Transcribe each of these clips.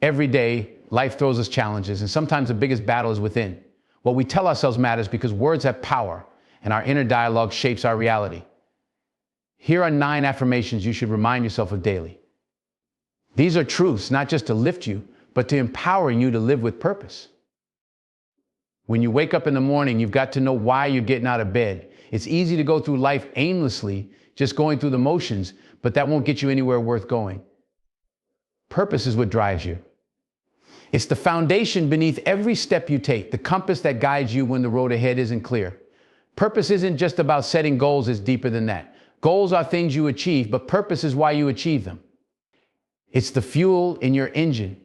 Every day, life throws us challenges, and sometimes the biggest battle is within. What we tell ourselves matters because words have power, and our inner dialogue shapes our reality. Here are 9 affirmations you should remind yourself of daily. These are truths, not just to lift you, but to empower you to live with purpose. When you wake up in the morning, you've got to know why you're getting out of bed. It's easy to go through life aimlessly, just going through the motions, but that won't get you anywhere worth going. Purpose is what drives you. It's the foundation beneath every step you take, the compass that guides you when the road ahead isn't clear. Purpose isn't just about setting goals, it's deeper than that. Goals are things you achieve, but purpose is why you achieve them. It's the fuel in your engine,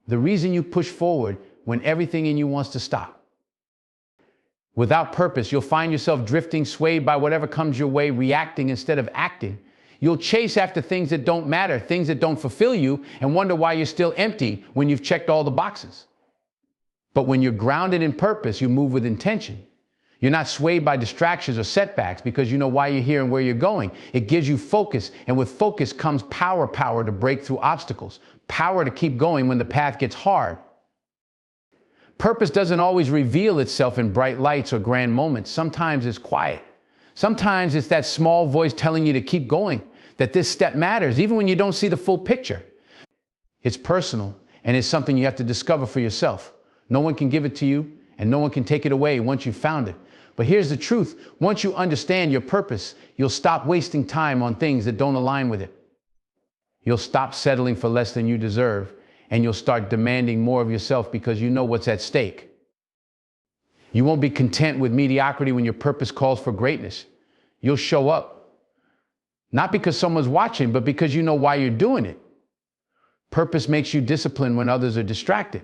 the reason you push forward when everything in you wants to stop. Without purpose, you'll find yourself drifting, swayed by whatever comes your way, reacting instead of acting. You'll chase after things that don't matter, things that don't fulfill you, and wonder why you're still empty when you've checked all the boxes. But when you're grounded in purpose, you move with intention. You're not swayed by distractions or setbacks because you know why you're here and where you're going. It gives you focus, and with focus comes power to break through obstacles, power to keep going when the path gets hard. Purpose doesn't always reveal itself in bright lights or grand moments. Sometimes it's quiet. Sometimes it's that small voice telling you to keep going, that this step matters, even when you don't see the full picture. It's personal, and it's something you have to discover for yourself. No one can give it to you, and no one can take it away once you've found it. But here's the truth. Once you understand your purpose, you'll stop wasting time on things that don't align with it. You'll stop settling for less than you deserve, and you'll start demanding more of yourself because you know what's at stake. You won't be content with mediocrity when your purpose calls for greatness. You'll show up, not because someone's watching, but because you know why you're doing it. Purpose makes you disciplined when others are distracted.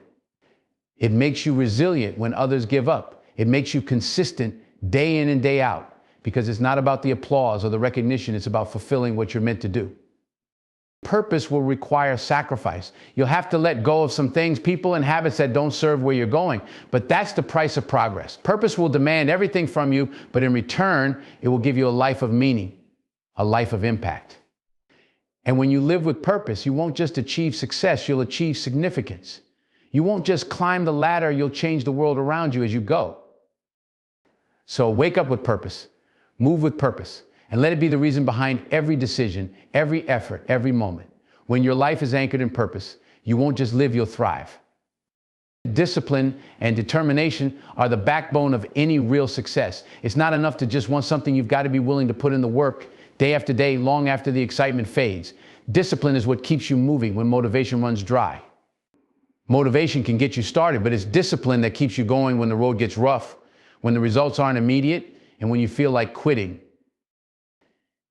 It makes you resilient when others give up. It makes you consistent day in and day out because it's not about the applause or the recognition. It's about fulfilling what you're meant to do. Purpose will require sacrifice. You'll have to let go of some things, people, and habits that don't serve where you're going. But that's the price of progress. Purpose will demand everything from you, but in return, it will give you a life of meaning, a life of impact. And when you live with purpose, you won't just achieve success, you'll achieve significance. You won't just climb the ladder, you'll change the world around you as you go. So wake up with purpose, move with purpose, and let it be the reason behind every decision, every effort, every moment. When your life is anchored in purpose, you won't just live, you'll thrive. Discipline and determination are the backbone of any real success. It's not enough to just want something. You've got to be willing to put in the work day after day, long after the excitement fades. Discipline is what keeps you moving when motivation runs dry. Motivation can get you started, but it's discipline that keeps you going when the road gets rough, when the results aren't immediate, and when you feel like quitting.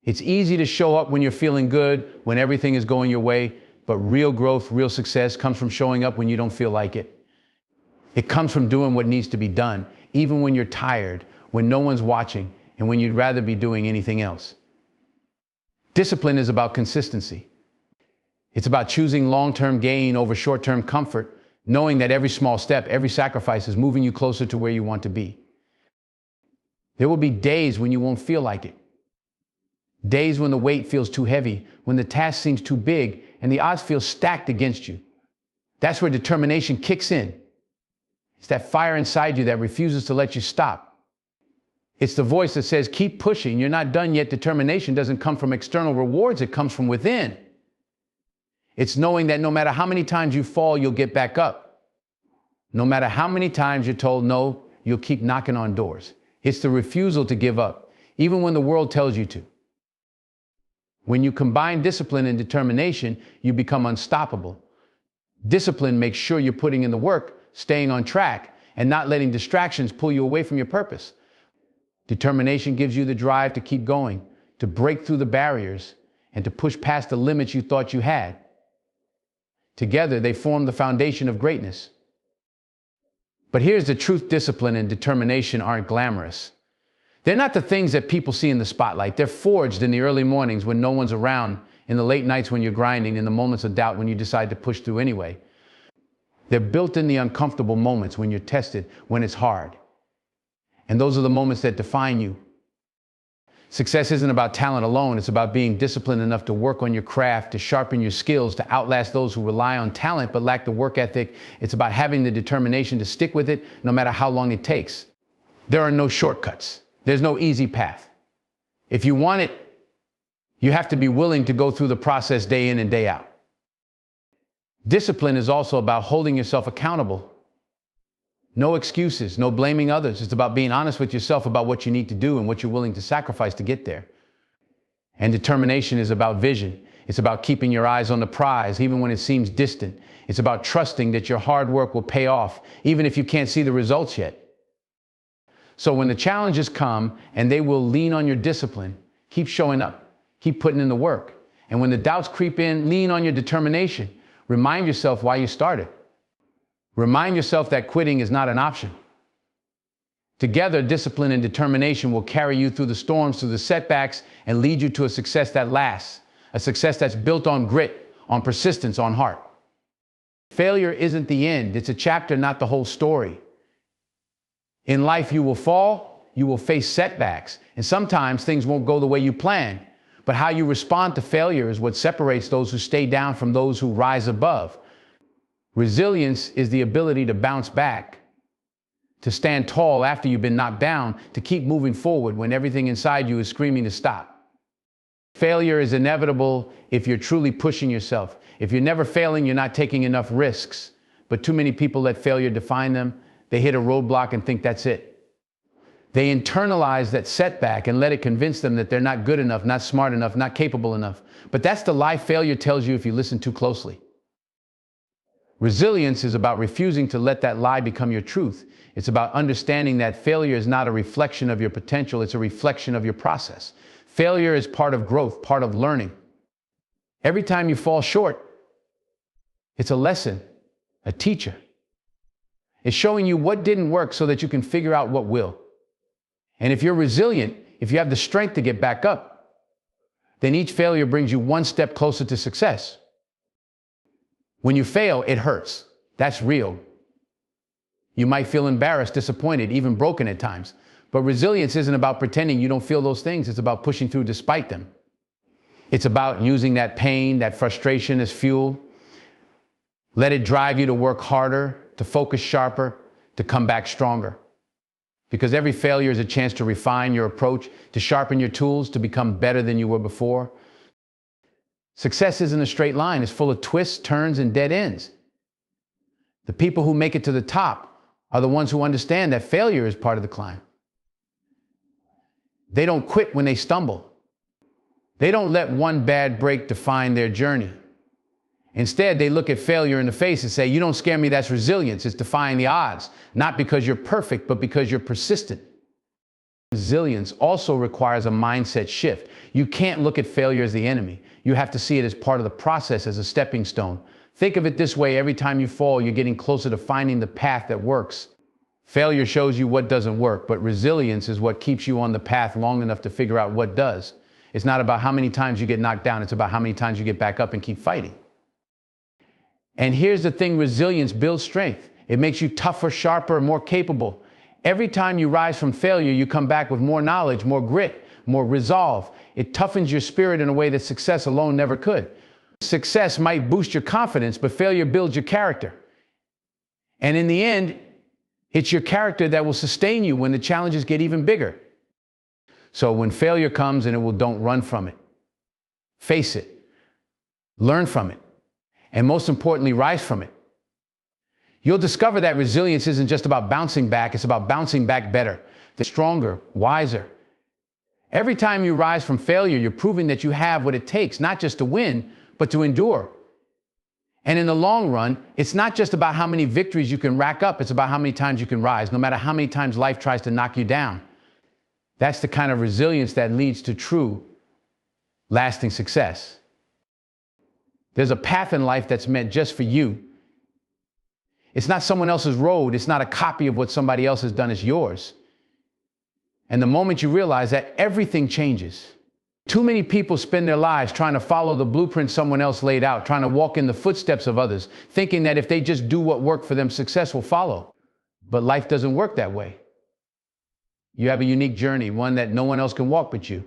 It's easy to show up when you're feeling good, when everything is going your way, but real growth, real success comes from showing up when you don't feel like it. It comes from doing what needs to be done, even when you're tired, when no one's watching, and when you'd rather be doing anything else. Discipline is about consistency. It's about choosing long-term gain over short-term comfort, knowing that every small step, every sacrifice is moving you closer to where you want to be. There will be days when you won't feel like it. Days when the weight feels too heavy, when the task seems too big, and the odds feel stacked against you. That's where determination kicks in. It's that fire inside you that refuses to let you stop. It's the voice that says, keep pushing, you're not done yet. Determination doesn't come from external rewards, it comes from within. It's knowing that no matter how many times you fall, you'll get back up. No matter how many times you're told no, you'll keep knocking on doors. It's the refusal to give up, even when the world tells you to. When you combine discipline and determination, you become unstoppable. Discipline makes sure you're putting in the work, staying on track, and not letting distractions pull you away from your purpose. Determination gives you the drive to keep going, to break through the barriers, and to push past the limits you thought you had. Together, they form the foundation of greatness. But here's the truth: discipline and determination aren't glamorous. They're not the things that people see in the spotlight. They're forged in the early mornings when no one's around, in the late nights when you're grinding, in the moments of doubt when you decide to push through anyway. They're built in the uncomfortable moments when you're tested, when it's hard. And those are the moments that define you. Success isn't about talent alone. It's about being disciplined enough to work on your craft, to sharpen your skills, to outlast those who rely on talent but lack the work ethic. It's about having the determination to stick with it no matter how long it takes. There are no shortcuts. There's no easy path. If you want it, you have to be willing to go through the process day in and day out. Discipline is also about holding yourself accountable. No excuses, no blaming others. It's about being honest with yourself about what you need to do and what you're willing to sacrifice to get there. And determination is about vision. It's about keeping your eyes on the prize, even when it seems distant. It's about trusting that your hard work will pay off, even if you can't see the results yet. So when the challenges come and they will lean on your discipline, keep showing up, keep putting in the work. And when the doubts creep in, lean on your determination. Remind yourself why you started. Remind yourself that quitting is not an option. Together, discipline and determination will carry you through the storms, through the setbacks, and lead you to a success that lasts, a success that's built on grit, on persistence, on heart. Failure isn't the end. It's a chapter, not the whole story. In life, you will fall, you will face setbacks, and sometimes things won't go the way you plan. But how you respond to failure is what separates those who stay down from those who rise above. Resilience is the ability to bounce back, to stand tall after you've been knocked down, to keep moving forward when everything inside you is screaming to stop. Failure is inevitable if you're truly pushing yourself. If you're never failing, you're not taking enough risks. But too many people let failure define them. They hit a roadblock and think that's it. They internalize that setback and let it convince them that they're not good enough, not smart enough, not capable enough. But that's the lie failure tells you if you listen too closely. Resilience is about refusing to let that lie become your truth. It's about understanding that failure is not a reflection of your potential, it's a reflection of your process. Failure is part of growth, part of learning. Every time you fall short, it's a lesson, a teacher. It's showing you what didn't work so that you can figure out what will. And if you're resilient, if you have the strength to get back up, then each failure brings you one step closer to success. When you fail, it hurts. That's real. You might feel embarrassed, disappointed, even broken at times. But resilience isn't about pretending you don't feel those things. It's about pushing through despite them. It's about using that pain, that frustration as fuel. Let it drive you to work harder, to focus sharper, to come back stronger. Because every failure is a chance to refine your approach, to sharpen your tools, to become better than you were before. Success isn't a straight line. It's full of twists, turns, and dead ends. The people who make it to the top are the ones who understand that failure is part of the climb. They don't quit when they stumble. They don't let one bad break define their journey. Instead, they look at failure in the face and say, "You don't scare me, that's resilience. It's defying the odds. Not because you're perfect, but because you're persistent." Resilience also requires a mindset shift. You can't look at failure as the enemy. You have to see it as part of the process, as a stepping stone. Think of it this way: every time you fall, you're getting closer to finding the path that works. Failure shows you what doesn't work, but resilience is what keeps you on the path long enough to figure out what does. It's not about how many times you get knocked down. It's about how many times you get back up and keep fighting. And here's the thing: resilience builds strength. It makes you tougher, sharper, more capable. Every time you rise from failure, you come back with more knowledge, more grit, more resolve. It toughens your spirit in a way that success alone never could. Success might boost your confidence, but failure builds your character. And in the end, it's your character that will sustain you when the challenges get even bigger. So when failure comes, don't run from it. Face it. Learn from it. And most importantly, rise from it. You'll discover that resilience isn't just about bouncing back, it's about bouncing back better, stronger, wiser. Every time you rise from failure, you're proving that you have what it takes, not just to win, but to endure. And in the long run, it's not just about how many victories you can rack up, it's about how many times you can rise, no matter how many times life tries to knock you down. That's the kind of resilience that leads to true, lasting success. There's a path in life that's meant just for you. It's not someone else's road. It's not a copy of what somebody else has done. It's yours. And the moment you realize that, everything changes. Too many people spend their lives trying to follow the blueprint someone else laid out, trying to walk in the footsteps of others, thinking that if they just do what worked for them, success will follow. But life doesn't work that way. You have a unique journey, one that no one else can walk but you.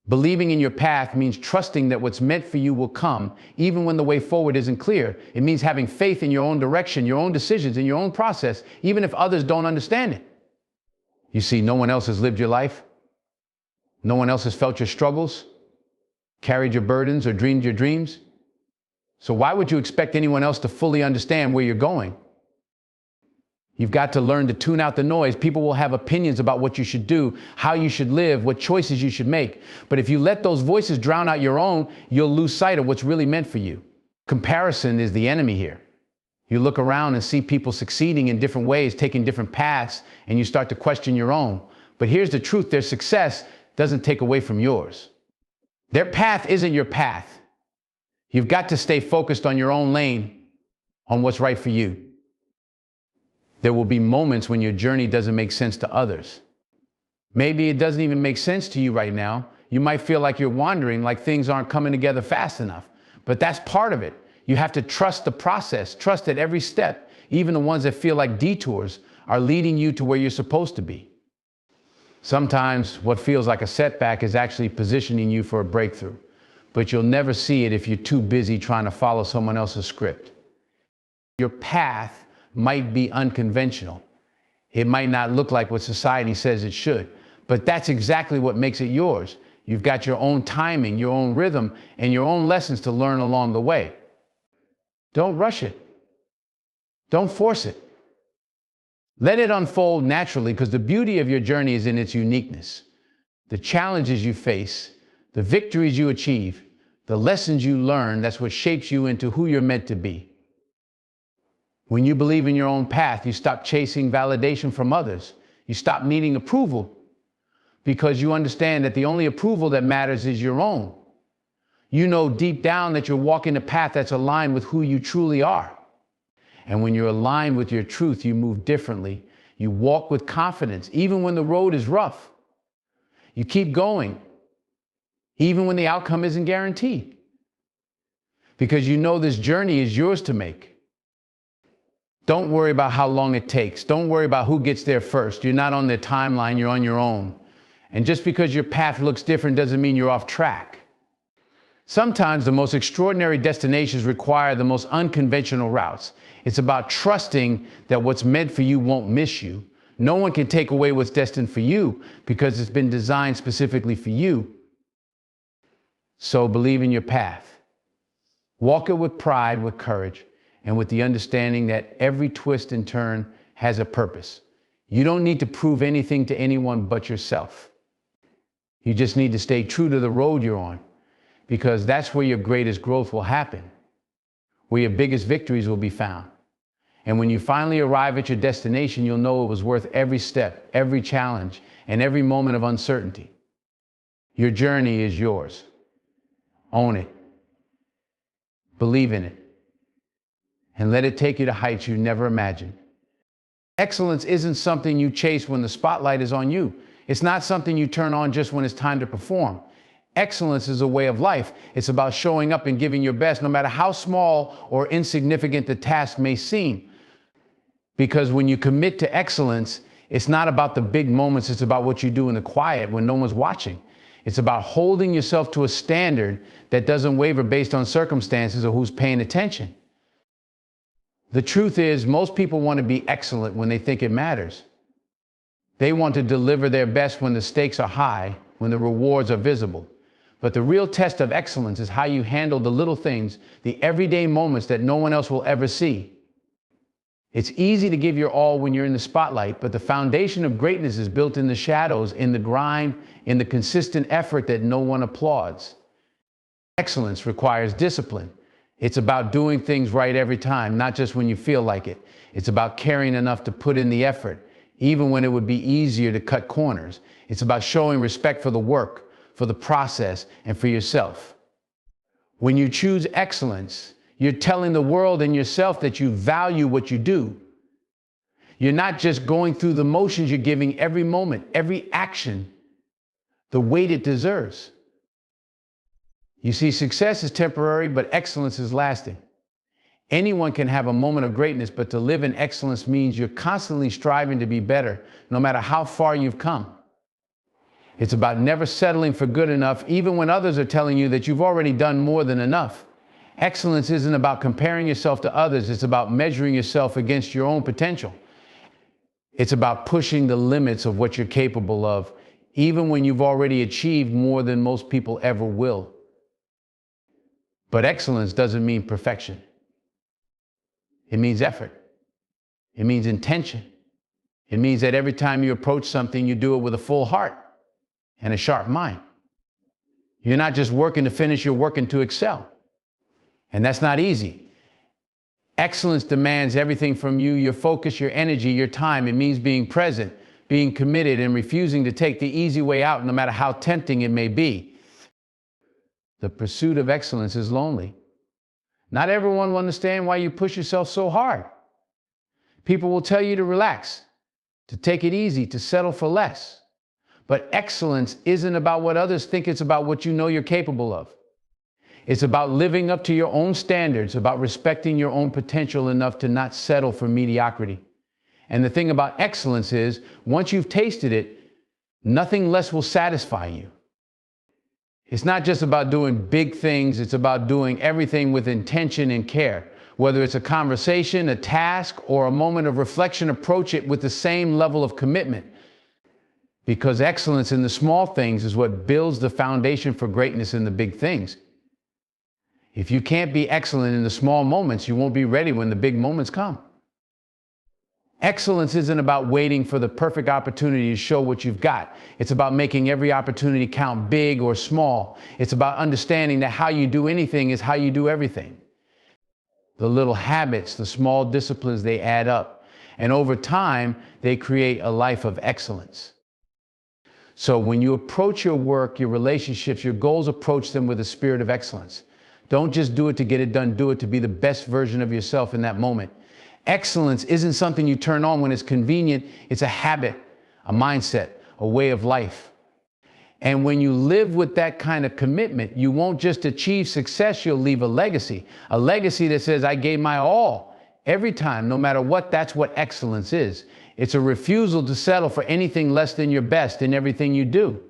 Believing in your path means trusting that what's meant for you will come, even when the way forward isn't clear. It means having faith in your own direction, your own decisions, and your own process, even if others don't understand it. You see, no one else has lived your life. No one else has felt your struggles, carried your burdens, or dreamed your dreams. So why would you expect anyone else to fully understand where you're going? You've got to learn to tune out the noise. People will have opinions about what you should do, how you should live, what choices you should make. But if you let those voices drown out your own, you'll lose sight of what's really meant for you. Comparison is the enemy here. You look around and see people succeeding in different ways, taking different paths, and you start to question your own. But here's the truth: their success doesn't take away from yours. Their path isn't your path. You've got to stay focused on your own lane, on what's right for you. There will be moments when your journey doesn't make sense to others. Maybe it doesn't even make sense to you right now. You might feel like you're wandering, like things aren't coming together fast enough. But that's part of it. You have to trust the process, trust that every step, even the ones that feel like detours, are leading you to where you're supposed to be. Sometimes what feels like a setback is actually positioning you for a breakthrough, but you'll never see it if you're too busy trying to follow someone else's script. Your path might be unconventional. It might not look like what society says it should, but that's exactly what makes it yours. You've got your own timing, your own rhythm, and your own lessons to learn along the way. Don't rush it. Don't force it. Let it unfold naturally, because the beauty of your journey is in its uniqueness. The challenges you face, the victories you achieve, the lessons you learn, that's what shapes you into who you're meant to be. When you believe in your own path, you stop chasing validation from others. You stop needing approval, because you understand that the only approval that matters is your own. You know deep down that you're walking a path that's aligned with who you truly are. And when you're aligned with your truth, you move differently. You walk with confidence, even when the road is rough. You keep going, even when the outcome isn't guaranteed, because you know this journey is yours to make. Don't worry about how long it takes. Don't worry about who gets there first. You're not on their timeline, you're on your own. And just because your path looks different doesn't mean you're off track. Sometimes the most extraordinary destinations require the most unconventional routes. It's about trusting that what's meant for you won't miss you. No one can take away what's destined for you, because it's been designed specifically for you. So believe in your path. Walk it with pride, with courage, and with the understanding that every twist and turn has a purpose. You don't need to prove anything to anyone but yourself. You just need to stay true to the road you're on, because that's where your greatest growth will happen, where your biggest victories will be found. And when you finally arrive at your destination, you'll know it was worth every step, every challenge, and every moment of uncertainty. Your journey is yours. Own it. Believe in it. And let it take you to heights you never imagined. Excellence isn't something you chase when the spotlight is on you. It's not something you turn on just when it's time to perform. Excellence is a way of life. It's about showing up and giving your best, no matter how small or insignificant the task may seem. Because when you commit to excellence, it's not about the big moments, it's about what you do in the quiet when no one's watching. It's about holding yourself to a standard that doesn't waver based on circumstances or who's paying attention. The truth is, most people want to be excellent when they think it matters. They want to deliver their best when the stakes are high, when the rewards are visible. But the real test of excellence is how you handle the little things, the everyday moments that no one else will ever see. It's easy to give your all when you're in the spotlight, but the foundation of greatness is built in the shadows, in the grind, in the consistent effort that no one applauds. Excellence requires discipline. It's about doing things right every time, not just when you feel like it. It's about caring enough to put in the effort, even when it would be easier to cut corners. It's about showing respect for the work, for the process, and for yourself. When you choose excellence, you're telling the world and yourself that you value what you do. You're not just going through the motions, you're giving every moment, every action, the weight it deserves. You see, success is temporary, but excellence is lasting. Anyone can have a moment of greatness, but to live in excellence means you're constantly striving to be better, no matter how far you've come. It's about never settling for good enough, even when others are telling you that you've already done more than enough. Excellence isn't about comparing yourself to others. It's about measuring yourself against your own potential. It's about pushing the limits of what you're capable of, even when you've already achieved more than most people ever will. But excellence doesn't mean perfection. It means effort. It means intention. It means that every time you approach something, you do it with a full heart and a sharp mind. You're not just working to finish, you're working to excel. And that's not easy. Excellence demands everything from you, your focus, your energy, your time. It means being present, being committed, and refusing to take the easy way out, no matter how tempting it may be. The pursuit of excellence is lonely. Not everyone will understand why you push yourself so hard. People will tell you to relax, to take it easy, to settle for less. But excellence isn't about what others think, it's about what you know you're capable of. It's about living up to your own standards, about respecting your own potential enough to not settle for mediocrity. And the thing about excellence is, once you've tasted it, nothing less will satisfy you. It's not just about doing big things, it's about doing everything with intention and care. Whether it's a conversation, a task, or a moment of reflection, approach it with the same level of commitment. Because excellence in the small things is what builds the foundation for greatness in the big things. If you can't be excellent in the small moments, you won't be ready when the big moments come. Excellence isn't about waiting for the perfect opportunity to show what you've got. It's about making every opportunity count, big or small. It's about understanding that how you do anything is how you do everything. The little habits, the small disciplines, they add up. And over time, they create a life of excellence. So when you approach your work, your relationships, your goals, approach them with a spirit of excellence. Don't just do it to get it done, do it to be the best version of yourself in that moment. Excellence isn't something you turn on when it's convenient. It's a habit, a mindset, a way of life. And when you live with that kind of commitment, you won't just achieve success, you'll leave a legacy that says, I gave my all every time, no matter what. That's what excellence is. It's a refusal to settle for anything less than your best in everything you do.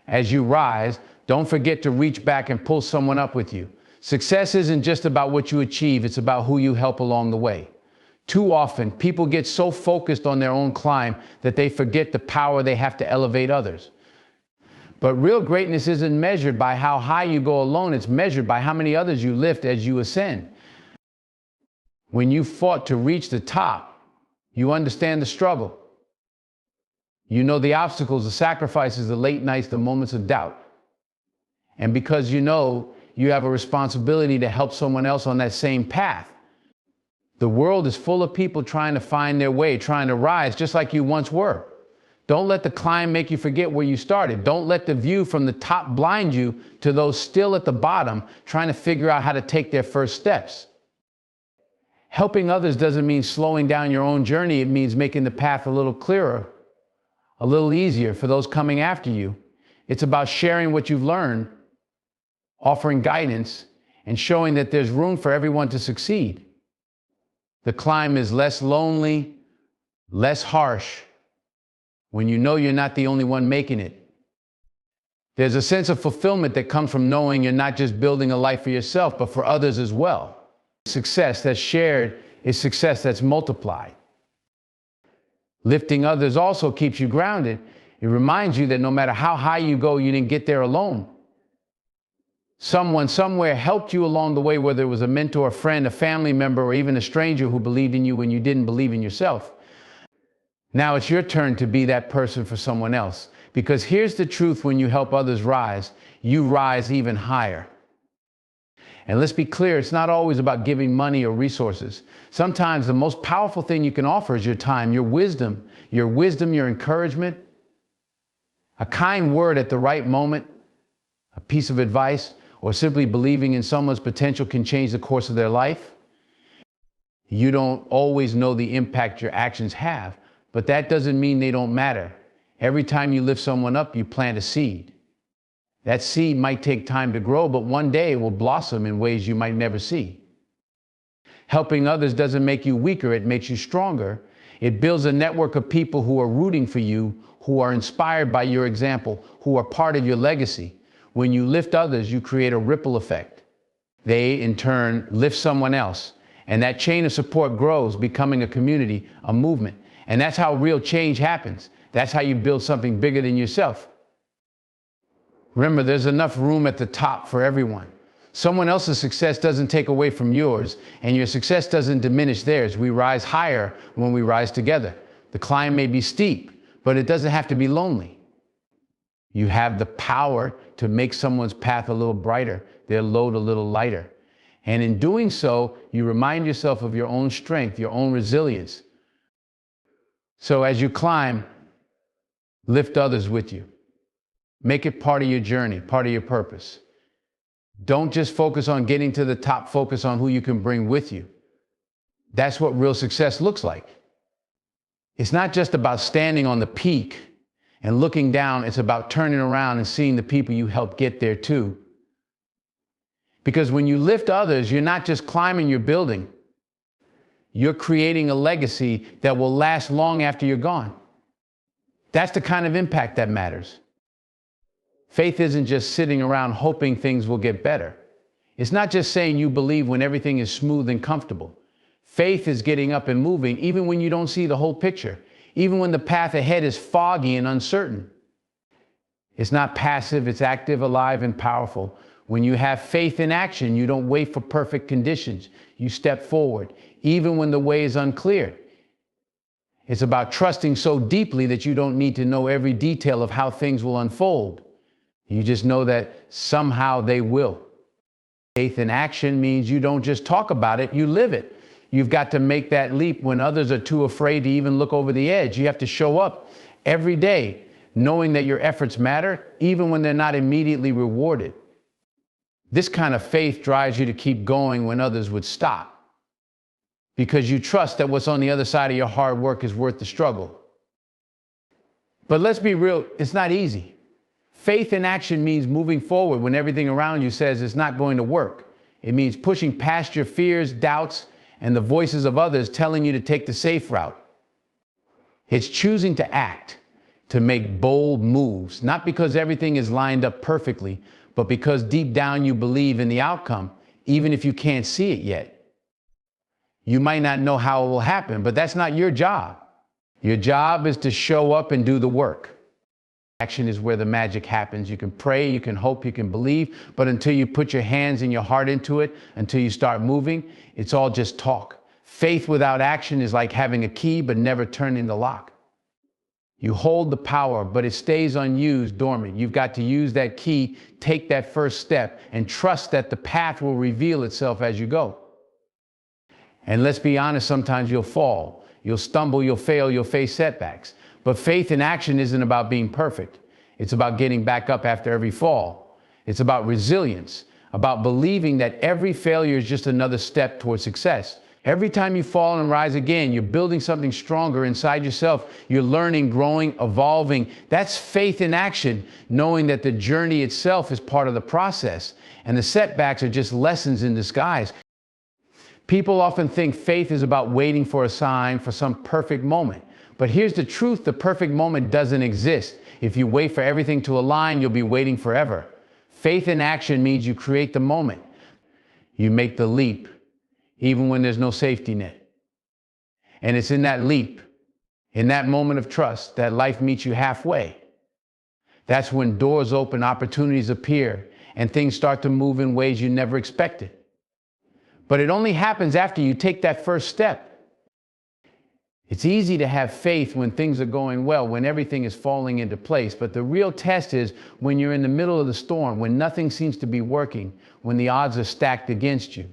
As you rise, don't forget to reach back and pull someone up with you. Success isn't just about what you achieve, it's about who you help along the way. Too often, people get so focused on their own climb that they forget the power they have to elevate others. But real greatness isn't measured by how high you go alone, it's measured by how many others you lift as you ascend. When you fought to reach the top, you understand the struggle. You know the obstacles, the sacrifices, the late nights, the moments of doubt. And because you know you have a responsibility to help someone else on that same path. The world is full of people trying to find their way, trying to rise just like you once were. Don't let the climb make you forget where you started. Don't let the view from the top blind you to those still at the bottom trying to figure out how to take their first steps. Helping others doesn't mean slowing down your own journey. It means making the path a little clearer, a little easier for those coming after you. It's about sharing what you've learned, offering guidance, and showing that there's room for everyone to succeed. The climb is less lonely, less harsh, when you know you're not the only one making it. There's a sense of fulfillment that comes from knowing you're not just building a life for yourself, but for others as well. Success that's shared is success that's multiplied. Lifting others also keeps you grounded. It reminds you that no matter how high you go, you didn't get there alone. Someone somewhere helped you along the way, whether it was a mentor, a friend, a family member, or even a stranger who believed in you when you didn't believe in yourself. Now it's your turn to be that person for someone else. Because here's the truth: when you help others rise, you rise even higher. And let's be clear, it's not always about giving money or resources. Sometimes the most powerful thing you can offer is your time, your wisdom, your encouragement, a kind word at the right moment, a piece of advice, or simply believing in someone's potential can change the course of their life. You don't always know the impact your actions have, but that doesn't mean they don't matter. Every time you lift someone up, you plant a seed. That seed might take time to grow, but one day it will blossom in ways you might never see. Helping others doesn't make you weaker, it makes you stronger. It builds a network of people who are rooting for you, who are inspired by your example, who are part of your legacy. When you lift others, you create a ripple effect. They, in turn, lift someone else. And that chain of support grows, becoming a community, a movement. And that's how real change happens. That's how you build something bigger than yourself. Remember, there's enough room at the top for everyone. Someone else's success doesn't take away from yours, and your success doesn't diminish theirs. We rise higher when we rise together. The climb may be steep, but it doesn't have to be lonely. You have the power to make someone's path a little brighter, their load a little lighter. And in doing so, you remind yourself of your own strength, your own resilience. So as you climb, lift others with you. Make it part of your journey, part of your purpose. Don't just focus on getting to the top, focus on who you can bring with you. That's what real success looks like. It's not just about standing on the peak and looking down. It's about turning around and seeing the people you helped get there too. Because when you lift others, you're not just climbing your building. You're creating a legacy that will last long after you're gone. That's the kind of impact that matters. Faith isn't just sitting around hoping things will get better. It's not just saying you believe when everything is smooth and comfortable. Faith is getting up and moving even when you don't see the whole picture, even when the path ahead is foggy and uncertain. It's not passive, it's active, alive, and powerful. When you have faith in action, you don't wait for perfect conditions. You step forward, even when the way is unclear. It's about trusting so deeply that you don't need to know every detail of how things will unfold. You just know that somehow they will. Faith in action means you don't just talk about it, you live it. You've got to make that leap when others are too afraid to even look over the edge. You have to show up every day, knowing that your efforts matter, even when they're not immediately rewarded. This kind of faith drives you to keep going when others would stop, because you trust that what's on the other side of your hard work is worth the struggle. But let's be real, it's not easy. Faith in action means moving forward when everything around you says it's not going to work. It means pushing past your fears, doubts, and the voices of others telling you to take the safe route. It's choosing to act, to make bold moves, not because everything is lined up perfectly, but because deep down you believe in the outcome, even if you can't see it yet. You might not know how it will happen, but that's not your job. Your job is to show up and do the work. Action is where the magic happens. You can pray, you can hope, you can believe, but until you put your hands and your heart into it, until you start moving, it's all just talk. Faith without action is like having a key but never turning the lock. You hold the power, but it stays unused, dormant. You've got to use that key, take that first step, and trust that the path will reveal itself as you go. And let's be honest, sometimes you'll fall, you'll stumble, you'll fail, you'll face setbacks. But faith in action isn't about being perfect. It's about getting back up after every fall. It's about resilience, about believing that every failure is just another step towards success. Every time you fall and rise again, you're building something stronger inside yourself. You're learning, growing, evolving. That's faith in action, knowing that the journey itself is part of the process, and the setbacks are just lessons in disguise. People often think faith is about waiting for a sign, for some perfect moment. But here's the truth, the perfect moment doesn't exist. If you wait for everything to align, you'll be waiting forever. Faith in action means you create the moment. You make the leap, even when there's no safety net. And it's in that leap, in that moment of trust, that life meets you halfway. That's when doors open, opportunities appear, and things start to move in ways you never expected. But it only happens after you take that first step. It's easy to have faith when things are going well, when everything is falling into place. But the real test is when you're in the middle of the storm, when nothing seems to be working, when the odds are stacked against you.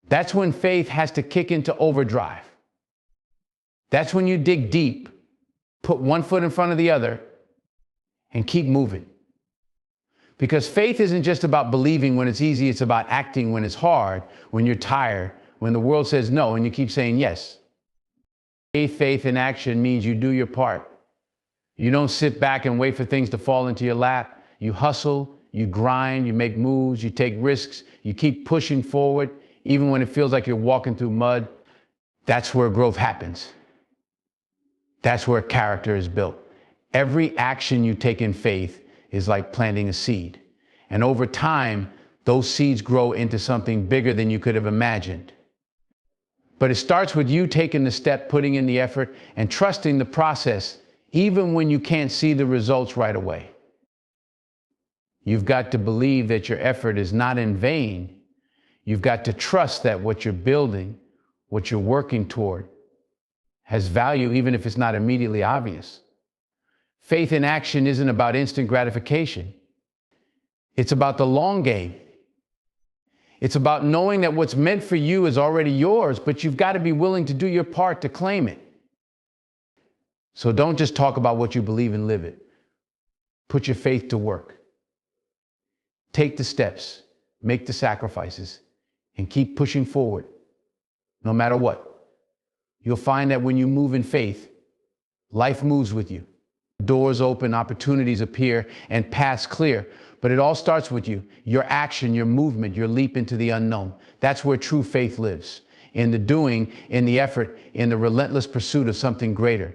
That's when faith has to kick into overdrive. That's when you dig deep, put one foot in front of the other, and keep moving. Because faith isn't just about believing when it's easy, it's about acting when it's hard, when you're tired, when the world says no and you keep saying yes. Faith in action means you do your part. You don't sit back and wait for things to fall into your lap. You hustle, you grind, you make moves, you take risks, you keep pushing forward, even when it feels like you're walking through mud. That's where growth happens. That's where character is built. Every action you take in faith is like planting a seed. And over time, those seeds grow into something bigger than you could have imagined. But it starts with you taking the step, putting in the effort, and trusting the process, even when you can't see the results right away. You've got to believe that your effort is not in vain. You've got to trust that what you're building, what you're working toward, has value, even if it's not immediately obvious. Faith in action isn't about instant gratification. It's about the long game. It's about knowing that what's meant for you is already yours, but you've got to be willing to do your part to claim it. So don't just talk about what you believe and live it. Put your faith to work. Take the steps, make the sacrifices, and keep pushing forward, no matter what. You'll find that when you move in faith, life moves with you. Doors open, opportunities appear, and paths clear. But it all starts with you, your action, your movement, your leap into the unknown. That's where true faith lives, in the doing, in the effort, in the relentless pursuit of something greater.